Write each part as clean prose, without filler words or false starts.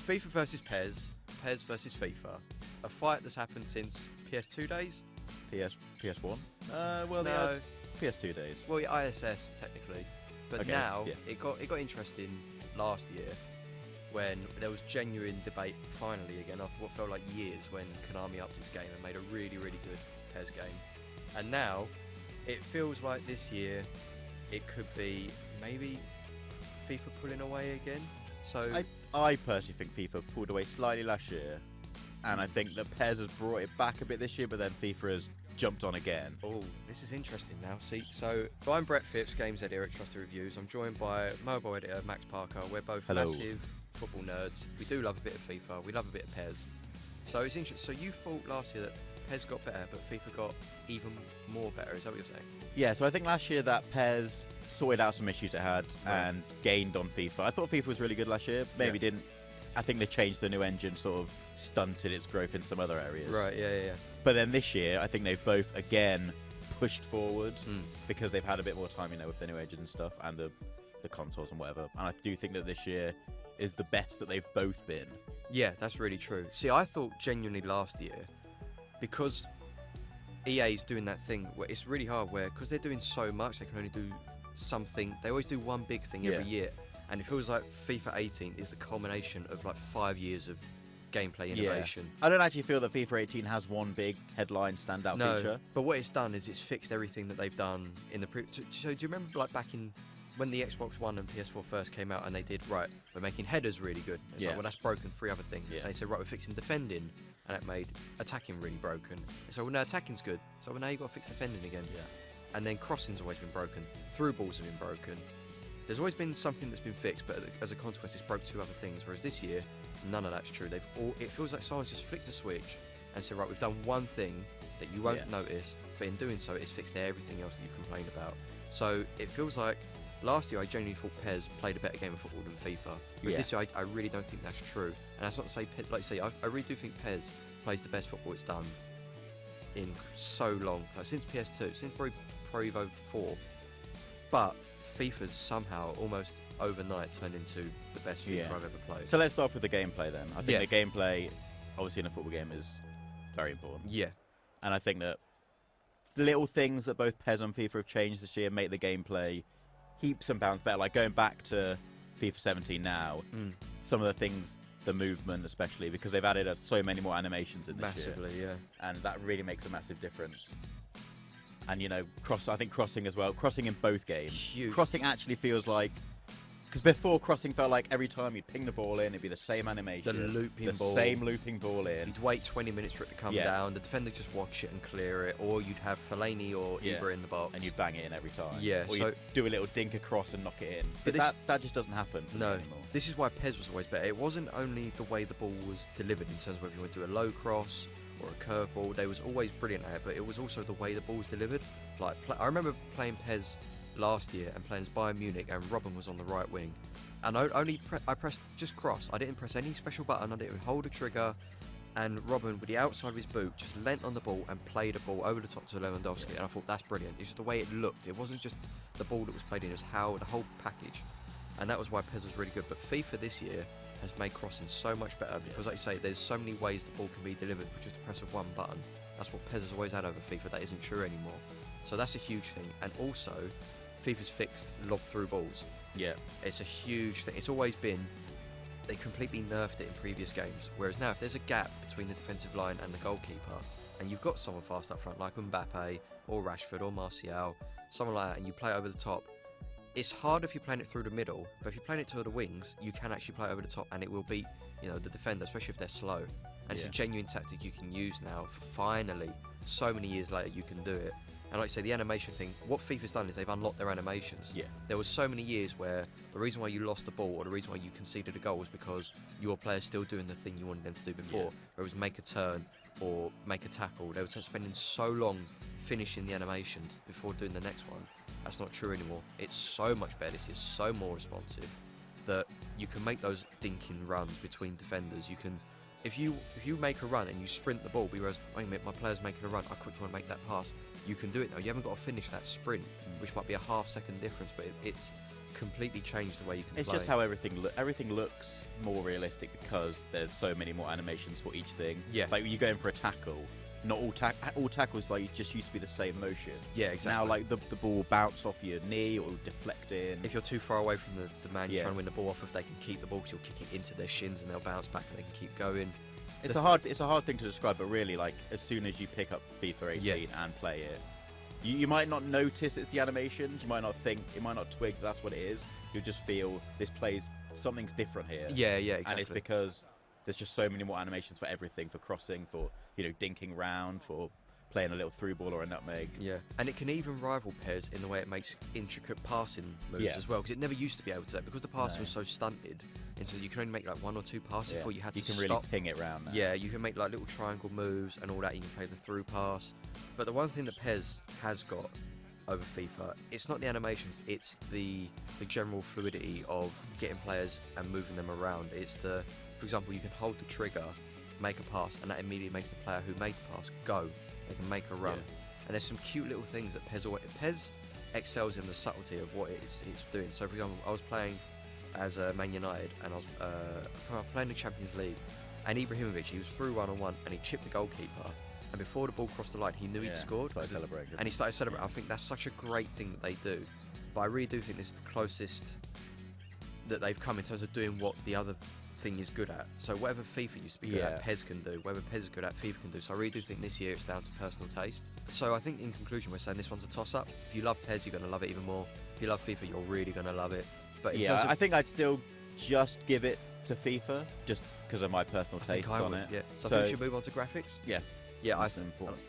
FIFA versus PES, PES versus FIFA. A fight that's happened since PS2 days? PS1? No. PS2 days. Well, yeah, ISS technically. But Okay, now, yeah. it got interesting last year when there was genuine debate finally again after what felt like years when Konami upped its game and made a really, really good PES game. And now, it feels like this year it could be maybe FIFA pulling away again. So I personally think FIFA pulled away slightly last year, and I think that PES has brought it back a bit this year, but then FIFA has jumped on again. Oh, this is interesting now. See, so I'm Brett Phipps, Games Editor at Trusted Reviews. I'm joined by mobile editor Max Parker. We're both Hello. massive football nerds. We do love a bit of FIFA. We love a bit of PES. So it's interesting. So you thought last year that PES got better, but FIFA got even more better. Is that what you're saying? Yeah, so I think last year that PES sorted out some issues it had and gained on FIFA. I thought FIFA was really good last year. Maybe didn't. I think they changed the new engine, sort of stunted its growth in some other areas. Right, yeah. But then this year, I think they've both, again, pushed forward because they've had a bit more time, with the new engine and stuff and the consoles and whatever. And I do think that this year is the best that they've both been. Yeah, that's really true. See, I thought genuinely last year, because EA's doing that thing where it's really hard where, because they're doing so much, they can only do something. They always do one big thing every year. And it feels like FIFA 18 is the culmination of like 5 years of gameplay innovation. I don't actually feel that FIFA 18 has one big headline standout feature. But what it's done is it's fixed everything that they've done in the so do you remember like back in when the Xbox One and PS4 first came out and they did, right, we're making headers really good. It's like, well, that's broken 3 other things. And they said, right, we're fixing defending, and it made attacking really broken. So, well, no, attacking's good. So, well, now you've got to fix defending again. And then crossing's always been broken. Through balls have been broken. There's always been something that's been fixed, but as a consequence, it's broke 2 other things. Whereas this year, none of that's true. It feels like someone's just flicked a switch and said, right, we've done one thing that you won't notice, but in doing so, it's fixed everything else that you've complained about. So it feels like last year I genuinely thought PES played a better game of football than FIFA. But this year I really don't think that's true. And that's not to say, like I say, I really do think PES plays the best football it's done in so long, like since PS2, since Pro Evo 4. But FIFA's somehow almost overnight turned into the best FIFA I've ever played. So let's start with the gameplay then. I think the gameplay, obviously in a football game, is very important. Yeah. And I think that the little things that both PES and FIFA have changed this year make the gameplay heaps and bounds better. Like going back to FIFA 17 now, some of the things, the movement especially, because they've added so many more animations in this year. Massively, yeah. And that really makes a massive difference. And, I think crossing as well. Crossing in both games. Huge. Crossing actually feels like... Because before, crossing felt like every time you'd ping the ball in, it'd be the same animation. The looping ball. The same looping ball in. You'd wait 20 minutes for it to come down. The defender just watch it and clear it. Or you'd have Fellaini or Ibra in the box. And you'd bang it in every time. Yeah. Or you'd do a little dink across and knock it in. But that just doesn't happen anymore. This is why PES was always better. It wasn't only the way the ball was delivered in terms of whether you want to do a low cross or a curveball. They was always brilliant at it, but it was also the way the ball was delivered. Like I remember playing PES last year and playing as Bayern Munich, and Robin was on the right wing, and I pressed just cross. I didn't press any special button. I didn't hold a trigger, and Robin with the outside of his boot just leant on the ball and played a ball over the top to Lewandowski, and I thought that's brilliant. It's just the way it looked. It wasn't just the ball that was played in; it was how the whole package, and that was why PES was really good. But FIFA this year has made crossing so much better because, like you say, there's so many ways the ball can be delivered with just the press of one button. That's what PES has always had over FIFA. That isn't true anymore. So that's a huge thing. And also, FIFA's fixed lob through balls. Yeah. It's a huge thing. It's always been, they completely nerfed it in previous games. Whereas now, if there's a gap between the defensive line and the goalkeeper, and you've got someone fast up front like Mbappe or Rashford or Martial, someone like that, and you play it over the top, it's hard if you're playing it through the middle, but if you're playing it to the wings, you can actually play it over the top, and it will beat, the defender, especially if they're slow. And it's a genuine tactic you can use now. For finally, so many years later, you can do it. And like I say, the animation thing, what FIFA's done is they've unlocked their animations. Yeah. There was so many years where the reason why you lost the ball or the reason why you conceded a goal was because your player's still doing the thing you wanted them to do before. Where it was make a turn or make a tackle. They were spending so long finishing the animations before doing the next one. That's not true anymore. It's so much better. It's so more responsive that you can make those dinking runs between defenders. You can, if you make a run and you sprint the ball, whereas wait a minute, my player's making a run, I quickly want to make that pass. You can do it now. You haven't got to finish that sprint, which might be a half-second difference, but it's completely changed the way you can It's play. just how everything looks more realistic because there's so many more animations for each thing. Yeah. Like when you go in for a tackle, not all tackles like just used to be the same motion. Yeah, exactly. Now like the ball will bounce off your knee or deflect in. If you're too far away from the man you're trying to win the ball off of, they can keep the ball because you'll kick it into their shins and they'll bounce back and they can keep going. It's a hard thing to describe, but really, like as soon as you pick up FIFA 18 and play it, you might not notice it's the animations. You might not twig that's what it is. You'll just feel something's different here. Yeah, exactly. And it's because there's just so many more animations for everything, for crossing, for dinking round, for playing a little through ball or a nutmeg. Yeah, and it can even rival PES in the way it makes intricate passing moves as well, because it never used to be able to, because the passing was so stunted, and so you can only make like 1 or 2 passes before you had to stop. You can really ping it round now. Yeah, you can make like little triangle moves and all that. You can play the through pass. But the one thing that PES has got over FIFA, it's not the animations, it's the general fluidity of getting players and moving them around. It's for example, you can hold the trigger, make a pass, and that immediately makes the player who made the pass go. They can make a run. And there's some cute little things that PES excels in the subtlety of what it's doing. So for example, I was playing as Man United and I was playing the Champions League, and Ibrahimovic, he was through 1-on-1 and he chipped the goalkeeper, and before the ball crossed the line he knew he'd scored and he started celebrating. I think that's such a great thing that they do, but I really do think this is the closest that they've come in terms of doing what the other thing is good at. So whatever FIFA used to be good at, PES can do. Whatever PES is good at, FIFA can do. So I really do think this year it's down to personal taste. So I think in conclusion we're saying this one's a toss-up. If you love PES, you're going to love it even more. If you love FIFA, you're really going to love it. But in terms of, I think I'd still just give it to FIFA, just because of my personal taste on it. Yeah. So I think we should move on to graphics. Yeah. Yeah, that's important.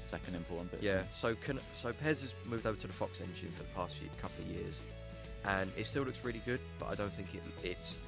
Second important bit. Yeah. So PES has moved over to the Fox engine for the past couple of years, and it still looks really good. But I don't think it's.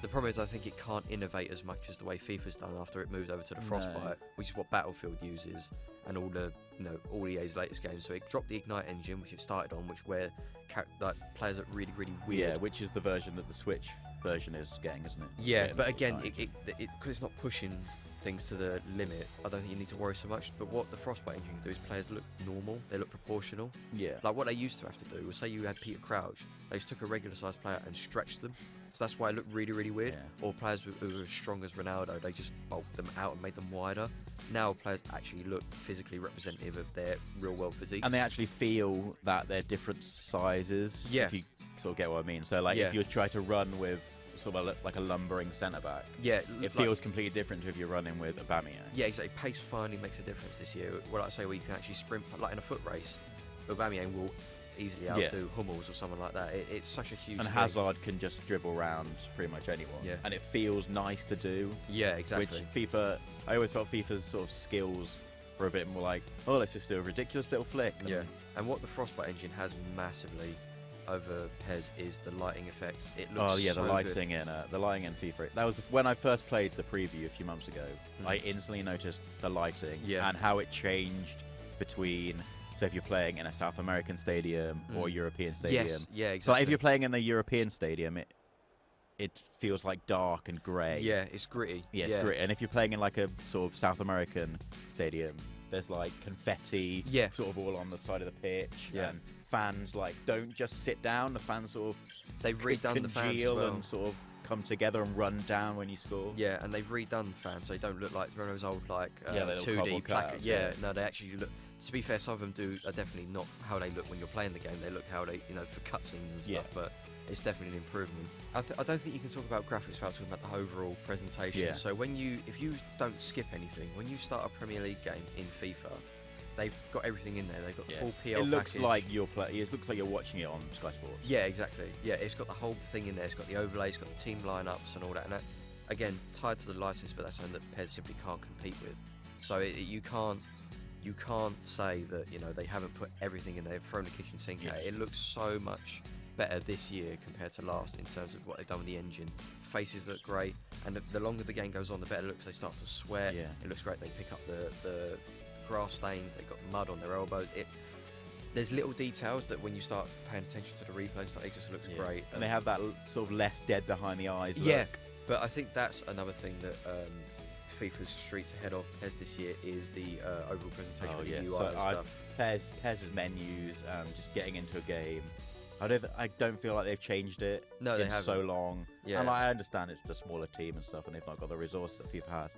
The problem is I think it can't innovate as much as the way FIFA's done after it moved over to the Frostbite, which is what Battlefield uses and all EA's latest games. So it dropped the Ignite engine, which it started on, where players are really, really weird. Yeah, which is the version that the Switch version is getting, isn't it? Yeah, but again, because it's not pushing things to the limit, I don't think you need to worry so much. But what the Frostbite engine can do is players look normal, they look proportional. Yeah. Like what they used to have to do was, say you had Peter Crouch, they just took a regular sized player and stretched them. So that's why it looked really, really weird. Yeah. Or players who were as strong as Ronaldo, they just bulked them out and made them wider. Now players actually look physically representative of their real world physiques. And they actually feel that they're different sizes. Yeah. If you sort of get what I mean. So like if you try to run with sort of like a lumbering centre back, it feels completely different to if you're running with Aubameyang. Yeah, exactly. Pace finally makes a difference this year. Well, like I say, where you can actually sprint, like in a foot race, Aubameyang will easily outdo Hummels or someone like that. It's such a huge thing. Hazard can just dribble around pretty much anyone. Yeah. And it feels nice to do. Yeah, exactly. Which I always felt FIFA's sort of skills were a bit more like, oh, let's just do a ridiculous little flick. And what the Frostbite engine has massively over PES is the lighting effects. It looks the lighting in FIFA. That was when I first played the preview a few months ago. I instantly noticed the lighting and how it changed between. So if you're playing in a South American stadium or European stadium, exactly. So like if you're playing in the European stadium, it feels like dark and grey. Yeah, it's gritty. Yeah, it's gritty. And if you're playing in like a sort of South American stadium, there's like confetti, sort of all on the side of the pitch, and fans like don't just sit down. The fans sort of they've redone the fans as well. And sort of come together and run down when you score. Yeah, and they've redone fans so they don't look like one of those old 2D placards. No, they actually look. To be fair, some of them are definitely not how they look when you're playing the game. They look how they, for cutscenes and stuff. But it's definitely an improvement. I don't think you can talk about graphics without talking about the overall presentation. Yeah. So if you don't skip anything, when you start a Premier League game in FIFA, they've got everything in there. They've got the full PL It looks package. like it looks like you're watching it on Sky Sports. Yeah, exactly. Yeah, it's got the whole thing in there. It's got the overlay. It's got the team lineups and all that. And that, again, tied to the license, but that's something that PES simply can't compete with. So you can't say that they haven't put everything in there, thrown the kitchen sink at it. It looks so much better this year compared to last in terms of what they've done with the engine. Faces look great, and the longer the game goes on, the better it looks. They start to sweat. It looks great. They pick up the grass stains. They've got mud on their elbows. There's little details that when you start paying attention to the replay stuff, it just looks great. And they have that sort of less dead behind the eyes look. Yeah, but I think that's another thing that FIFA's streets ahead of PES this year is the overall presentation of the UI and stuff. PES's menus, just getting into a game. I don't feel like they've changed it they haven't. So long. Yeah. And I understand it's a smaller team and stuff, and they've not got the resources that FIFA has.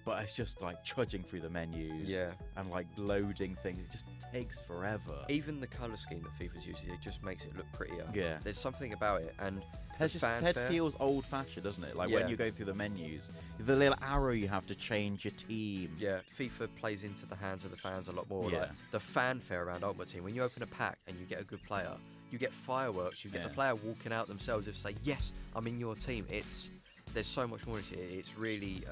But it's just like trudging through the menus and like loading things. It just takes forever. Even the colour scheme that FIFA's uses, it just makes it look prettier. Yeah. There's something about it. And PES feels old-fashioned, doesn't it? Like when you go through the menus, the little arrow you have to change your team. Yeah, FIFA plays into the hands of the fans a lot more. Yeah. Like the fanfare around Ultimate Team. When you open a pack and you get a good player, you get fireworks. You get the player walking out themselves and say, "Yes, I'm in your team." There's so much more to it. It's really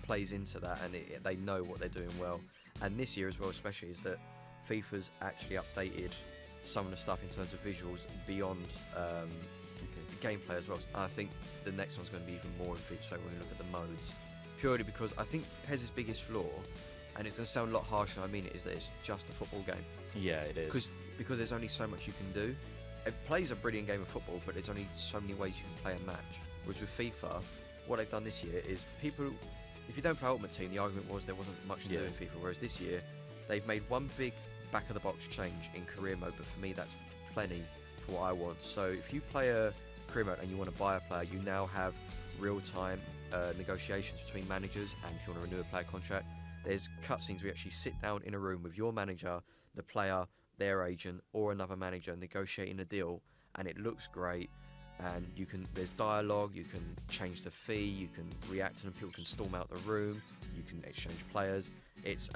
plays into that, and they know what they're doing well. And this year as well, especially, is that FIFA's actually updated some of the stuff in terms of visuals beyond gameplay as well. I think the next one's going to be even more in FIFA's favour when we look at the modes, purely because I think PES's biggest flaw, and it's going to sound a lot harsher than I mean it, is that it's just a football game. Yeah, it is. Because there's only so much you can do. It plays a brilliant game of football, but there's only so many ways you can play a match. Whereas with FIFA, what they've done this year is if you don't play Ultimate Team, the argument was there wasn't much to do in FIFA. Whereas this year, they've made one big back-of-the-box change in career mode, but for me, that's plenty for what I want. So if you play a career mode and you want to buy a player, you now have real-time negotiations between managers, and if you want to renew a player contract, there's cutscenes where you actually sit down in a room with your manager, the player, their agent, or another manager negotiating a deal, and it looks great. And there's dialogue, you can change the fee, you can react to them, people can storm out the room, you can exchange players. It's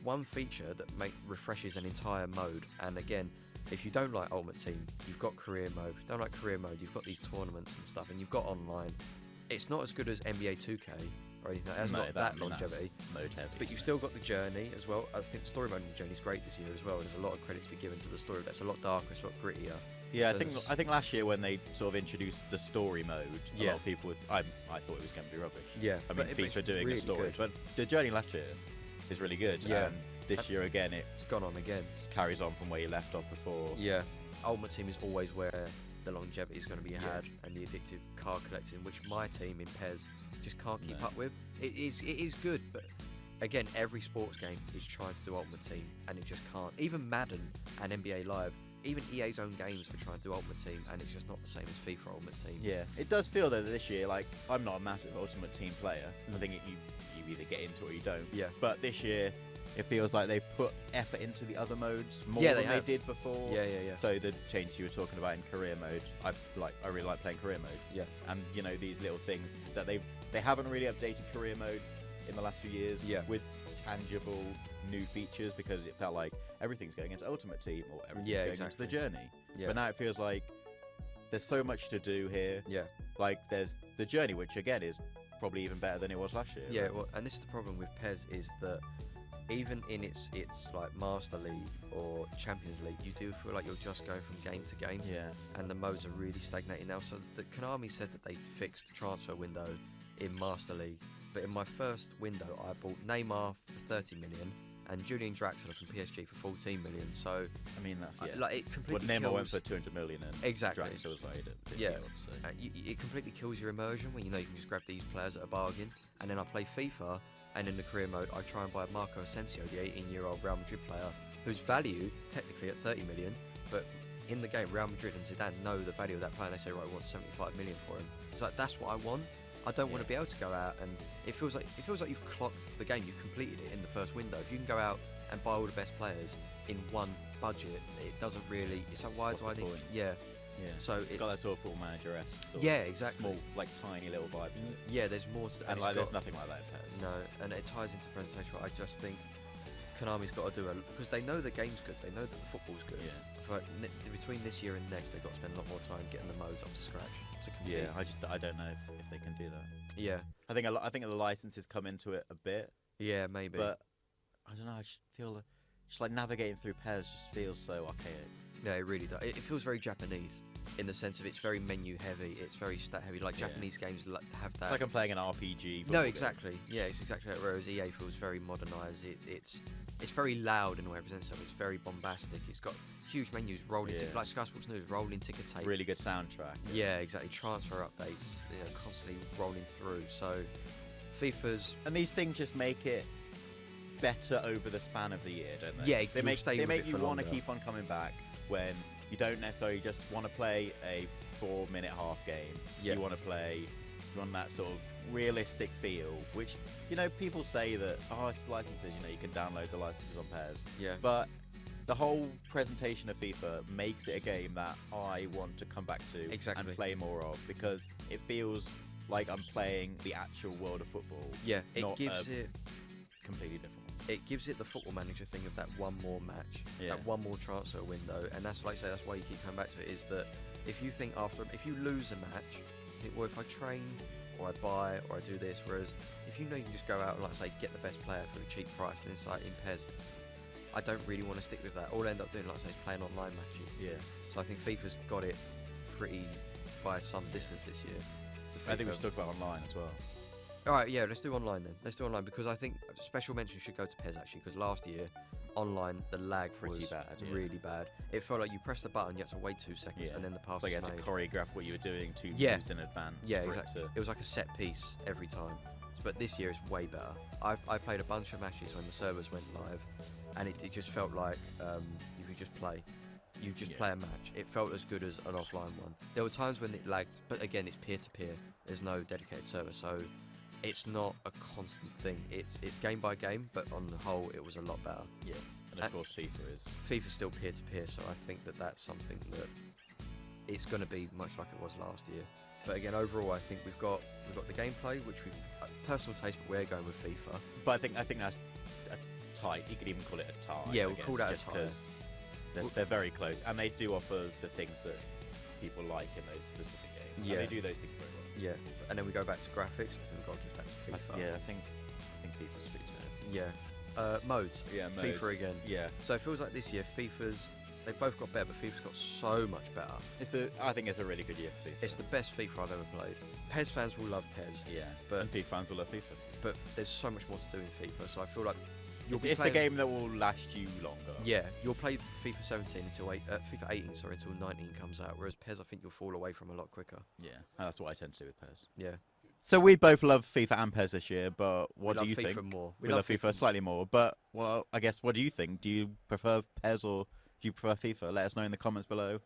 one feature that refreshes an entire mode. And again, if you don't like Ultimate Team, you've got career mode. If you don't like career mode, you've got these tournaments and stuff, and you've got online. It's not as good as NBA 2K or anything. It hasn't got that longevity. Mode heavy. But you've still got the journey as well. I think the story mode in the journey is great this year as well. There's a lot of credit to be given to the story. That's a lot darker, it's a lot grittier. Yeah, I think last year when they sort of introduced the story mode, a lot of people I thought it was going to be rubbish. Yeah, I mean, FIFA doing really a story, good. but the journey last year is really good. Yeah, and this year again, it's gone on again. Carries on from where you left off before. Yeah, Ultimate Team is always where the longevity is going to be had, and the addictive card collecting, which my team in PES just can't keep up with. It is good, but again, every sports game is trying to do Ultimate Team, and it just can't. Even Madden and NBA Live. Even EA's own games are trying to do Ultimate Team, and it's just not the same as FIFA Ultimate Team. Yeah, it does feel though that this year, like, I'm not a massive Ultimate Team player. I think you either get into it or you don't. Yeah. But this year, it feels like they've put effort into the other modes more than they did before. Yeah. So the change you were talking about in career mode, I really like playing career mode. Yeah. And these little things that they haven't really updated career mode in the last few years. Yeah. With tangible new features, because it felt like everything's going into Ultimate Team or everything's going into the journey. Yeah. But now it feels like there's so much to do here. Yeah. Like there's the journey, which again is probably even better than it was last year. Yeah. Right? Well, and this is the problem with PES is that even in its like Master League or Champions League, you do feel like you're just going from game to game. Yeah. And the modes are really stagnating now. So the Konami said that they fixed the transfer window in Master League. But in my first window, I bought Neymar for 30 million and Julian Draxler from PSG for 14 million. So I mean, that's like it completely. Neymar went for 200 million and exactly. Draxler was valued at 50 yeah. Odd, so. It completely kills your immersion when you know you can just grab these players at a bargain. And then I play FIFA, and in the career mode, I try and buy Marco Asensio, the 18-year-old Real Madrid player, who's valued technically at 30 million, but in the game, Real Madrid and Zidane know the value of that player, and they say, right, we want 75 million for him. It's like, that's what I want. I don't want to be able to go out, and it feels like you've clocked the game, you've completed it in the first window. If you can go out and buy all the best players in one budget, it doesn't really. It's like, why do I need? Yeah. So it's got that sort of Football Manager-esque. Exactly. Small, like tiny little vibe. Yeah, there's more to. And like, there's nothing like that in PES. No, and it ties into presentation. I just think Konami's got to do because they know the game's good. They know that the football's good. Yeah. But between this year and next, they've got to spend a lot more time getting the modes up to scratch to compete. Yeah, I don't know if they can do that. Yeah. I think the licenses come into it a bit. Yeah, maybe. But I don't know. I just feel just like navigating through PES just feels so archaic. Yeah, it really does. It feels very Japanese in the sense of it's very menu heavy. It's very stat heavy. Like Japanese games have that. It's like I'm playing an RPG. No, exactly. Game. Yeah, it's exactly like whereas EA feels very modernised. It's very loud in the way it presents itself. It's very bombastic. It's got huge menus, rolling like Sky Sports News, rolling ticker tape. Really good soundtrack. Yeah, exactly. Transfer updates, constantly rolling through. So, FIFA's and these things just make it better over the span of the year, don't they? Yeah, they make you want to keep on coming back when you don't necessarily just want to play a 4-minute half game. Yeah. You want that sort of realistic feel, which, people say that, it's licenses, you can download the licenses on PES. Yeah. But the whole presentation of FIFA makes it a game that I want to come back to and play more of, because it feels like I'm playing the actual world of football. Yeah, it gives it completely different. It gives it the Football Manager thing of that one more match, that one more transfer window, and that's like I say, that's why you keep coming back to it. Is that if you think if you lose a match, you think, well, if I train or I buy or I do this, whereas if you know you can just go out and like say get the best player for the cheap price, and it's like in PES, I don't really want to stick with that. All I end up doing, like I say, is playing online matches. Yeah. So I think FIFA's got it pretty by some distance this year. I think we should talk about online as well. Alright, yeah, let's do online then. Let's do online, because I think special mention should go to PES actually, because last year, online, the lag was really bad. It felt like you pressed the button, you had to wait 2 seconds, and then the pass was you made. had to choreograph what you were doing 2 moves in advance. Yeah, exactly. It was like a set piece every time. But this year it's way better. I played a bunch of matches when the servers went live, and it just felt like you could just play. You just play a match. It felt as good as an offline one. There were times when it lagged, but again, it's peer-to-peer. There's no dedicated server, so it's not a constant thing. It's game by game, but on the whole, it was a lot better. Yeah, and of course, FIFA's still peer-to-peer, so I think that's something that it's going to be much like it was last year. But again, overall, I think we've got the gameplay, which we've personal taste, but we're going with FIFA. But I think that's a tie. You could even call it a tie. Yeah, we'll call that a tie. They're very close, and they do offer the things that people like in those specific games. Yeah, and they do those things very well. Yeah, and then we go back to graphics. I think we've got to give that to FIFA. I think FIFA's sweet too. Yeah, modes. Yeah, modes. FIFA again. Yeah. So it feels like this year they've both got better, but FIFA's got so much better. I think it's a really good year for FIFA. It's the best FIFA I've ever played. PES fans will love PES. Yeah, and FIFA fans will love FIFA. But there's so much more to do in FIFA, so I feel like it's the game that will last you longer. Yeah, you'll play FIFA 17 until FIFA 18, until 19 comes out. Whereas PES, I think you'll fall away from a lot quicker. Yeah, and that's what I tend to do with PES. Yeah. So we both love FIFA and PES this year, but what do you think? We love FIFA slightly more, but I guess what do you think? Do you prefer PES or do you prefer FIFA? Let us know in the comments below.